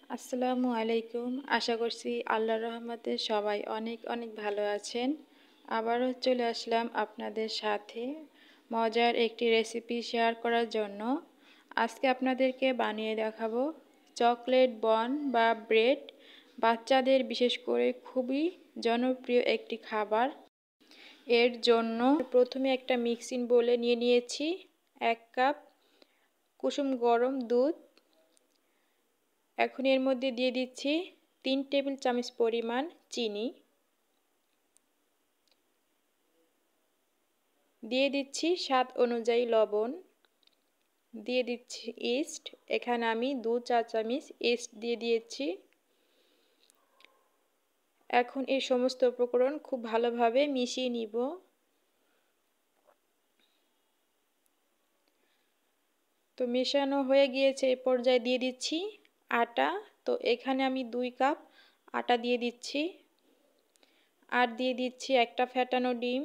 আসসালামু আলাইকুম। আশা করছি আল্লাহর রহমতে সবাই অনেক অনেক ভালো আছেন। আবারও চলে আসলাম আপনাদের সাথে মজার একটি রেসিপি শেয়ার করার জন্য। আজকে আপনাদেরকে বানিয়ে দেখাবো চকলেট বন বা ব্রেড। বাচ্চাদের বিশেষ করে খুবই জনপ্রিয় একটি খাবার। এর জন্য প্রথমে একটা মিক্সিং বোলে নিয়ে নিয়েছি 1 কাপ কুসুম গরম দুধ। এখন এর মধ্যে দিয়ে দিচ্ছি 3 টেবিল চামচ পরিমাণ চিনি, দিয়ে দিচ্ছি স্বাদ অনুযায়ী লবণ, দিয়ে দিচ্ছি ইস্ট। এখানে আমি 2 চা চামচ ইস্ট দিয়ে দিয়েছি। এখন এই সমস্ত উপকরণ খুব ভালোভাবে মিশিয়ে নিব। তো মেশানো হয়ে গিয়েছে। এই পর্যায়ে দিয়ে দিচ্ছি আটা। তো এখানে আমি 2 কাপ আটা দিয়ে দিচ্ছি। আর দিয়ে দিচ্ছি একটা ফেটানো ডিম।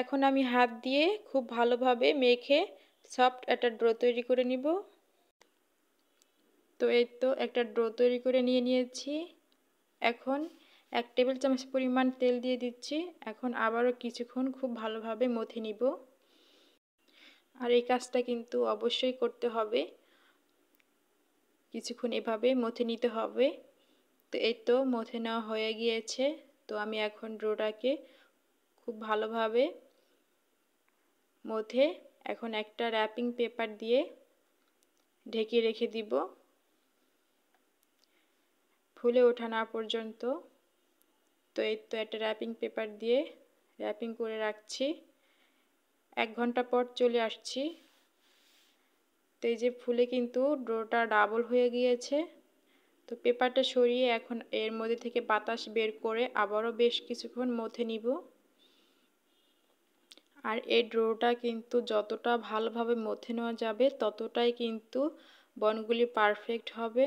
এখন আমি হাত দিয়ে খুব ভালোভাবে মেখে সফট একটা ডো তৈরি করে নিব। তো এই তো একটা ডো তৈরি করে নিয়েছি। এখন 1 টেবিল চামচ পরিমাণ তেল দিয়ে দিচ্ছি। এখন আবারও কিছুক্ষণ খুব ভালোভাবে মথে নিব। আর এই কাজটা কিন্তু অবশ্যই করতে হবে, কিছুক্ষণ এভাবে মথে নিতে হবে। তো এই তো মথে নেওয়া হয়ে গিয়েছে। তো আমি এখন ডোটাকে খুব ভালোভাবে মথে এখন একটা র্যাপিং পেপার দিয়ে ঢেকে রেখে দিব ফুলে ওঠা না পর্যন্ত। তো এই তো একটা র্যাপিং পেপার দিয়ে র্যাপিং করে রাখছি। 1 ঘন্টা পর চলে আসছি। তো এই যে ফুলে কিন্তু ডোটা ডাবল হয়ে গিয়েছে। তো পেপারটা সরিয়ে এখন এর মধ্যে থেকে বাতাস বের করে আবারও বেশ কিছুক্ষণ মথে নিব। আর এই ডোটা কিন্তু যতটা ভালোভাবে মথে নেওয়া যাবে ততটাই কিন্তু বনগুলি পারফেক্ট হবে।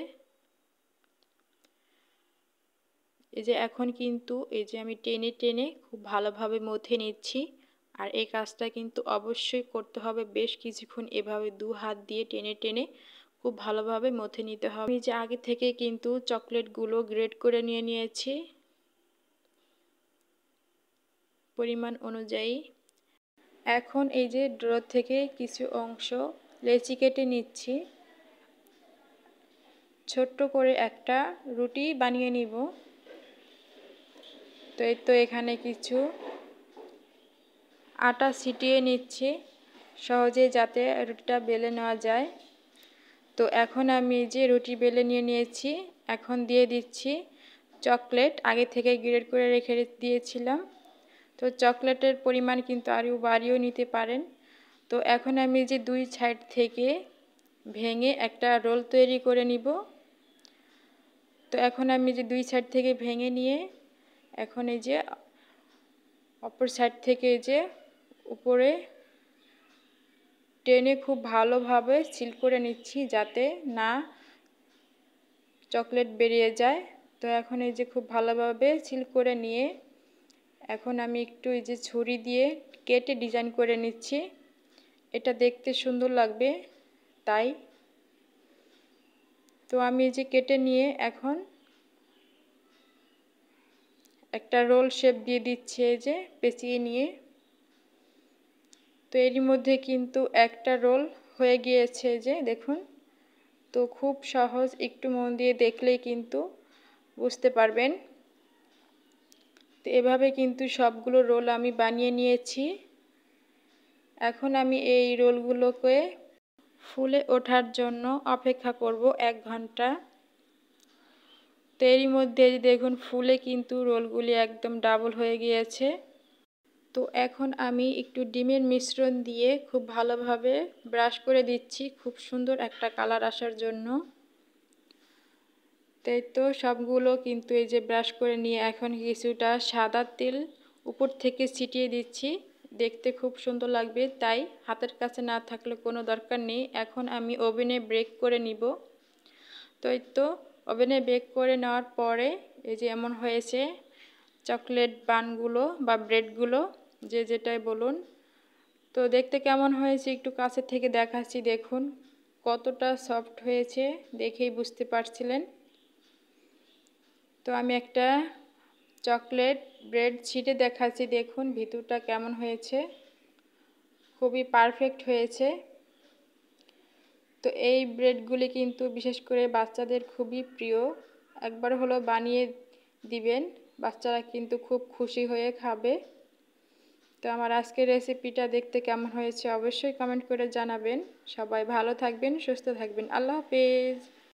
এই যে এখন কিন্তু এই যে আমি টেনে টেনে খুব ভালোভাবে মথে নিচ্ছি। আর এই কাজটা কিন্তু অবশ্যই করতে হবে, বেশ কিছুক্ষণ এভাবে 2 হাত দিয়ে টেনে টেনে খুব ভালোভাবে মথে নিতে হবে। আমি যে আগে থেকে কিন্তু চকলেটগুলো গ্রেড করে নিয়েছি পরিমাণ অনুযায়ী। এখন এই যে ড্র থেকে কিছু অংশ লেচি কেটে নিচ্ছি। ছোট্ট করে একটা রুটি বানিয়ে নিব। তো এই তো এখানে কিছু আটা ছিটিয়ে নিচ্ছি সহজে যাতে রুটিটা বেলে নেওয়া যায়। তো এখন আমি যে রুটি বেলে নিয়েছি এখন দিয়ে দিচ্ছি চকলেট। আগে থেকে গ্রেড করে রেখে দিয়েছিলাম। তো চকলেটের পরিমাণ কিন্তু আরও বাড়িয়েও নিতে পারেন। তো এখন আমি যে 2 সাইড থেকে ভেঙে একটা রোল তৈরি করে নিব। তো এখন আমি যে 2 সাইড থেকে ভেঙে নিয়ে এখন এই যে অপর সাইড থেকে এই যে উপরে টেনে খুব ভালোভাবে সিল করে নিচ্ছি যাতে না চকলেট বেরিয়ে যায়। তো এখন এই যে খুব ভালোভাবে সিল করে নিয়ে এখন আমি একটু এই যে ছুরি দিয়ে কেটে ডিজাইন করে নিচ্ছি। এটা দেখতে সুন্দর লাগবে তাই। তো আমি এই যে কেটে নিয়ে এখন একটা রোল শেপ দিয়ে দিচ্ছি এই যে পেঁচিয়ে নিয়ে। তো এরই মধ্যে কিন্তু একটা রোল হয়ে গিয়েছে যে দেখুন। তো খুব সহজ, একটু মন দিয়ে দেখলেই কিন্তু বুঝতে পারবেন। তো এভাবে কিন্তু সবগুলো রোল আমি বানিয়ে নিয়েছি। এখন আমি এই রোলগুলোকে ফুলে ওঠার জন্য অপেক্ষা করব 1 ঘন্টা। তো এরই মধ্যে দেখুন ফুলে কিন্তু রোলগুলি একদম ডাবল হয়ে গিয়েছে। তো এখন আমি একটু ডিমের মিশ্রণ দিয়ে খুব ভালোভাবে ব্রাশ করে দিচ্ছি খুব সুন্দর একটা কালার আসার জন্য। তাই তো সবগুলো কিন্তু এই যে ব্রাশ করে নিয়ে এখন কিছুটা সাদা তেল উপর থেকে ছিটিয়ে দিচ্ছি। দেখতে খুব সুন্দর লাগবে তাই হাতের কাছে না থাকলে কোনো দরকার নেই। এখন আমি ওভেনে বেক করে নিব। তো এই তো ওভেনে বেক করে নেওয়ার পরে এই যে এমন হয়েছে চকলেট বানগুলো বা ব্রেডগুলো যে যেটাই বলুন। তো দেখতে কেমন হয়েছে একটু কাছে থেকে দেখাচ্ছি দেখুন। কতটা সফট হয়েছে দেখেই বুঝতে পারছিলেন। তো আমি একটা চকলেট ব্রেড ছিটে দেখাচ্ছি, দেখুন ভিতরটা কেমন হয়েছে, খুবই পারফেক্ট হয়েছে। তো এই ব্রেডগুলি কিন্তু বিশেষ করে বাচ্চাদের খুবই প্রিয়, একবার হলো বানিয়ে দিবেন, বাচ্চারা কিন্তু খুব খুশি হয়ে খাবে। তো আমার আজকের রেসিপিটা দেখতে কেমন হয়েছে অবশ্যই কমেন্ট করে জানাবেন। সবাই ভালো থাকবেন, সুস্থ থাকবেন। আল্লাহ হাফেজ।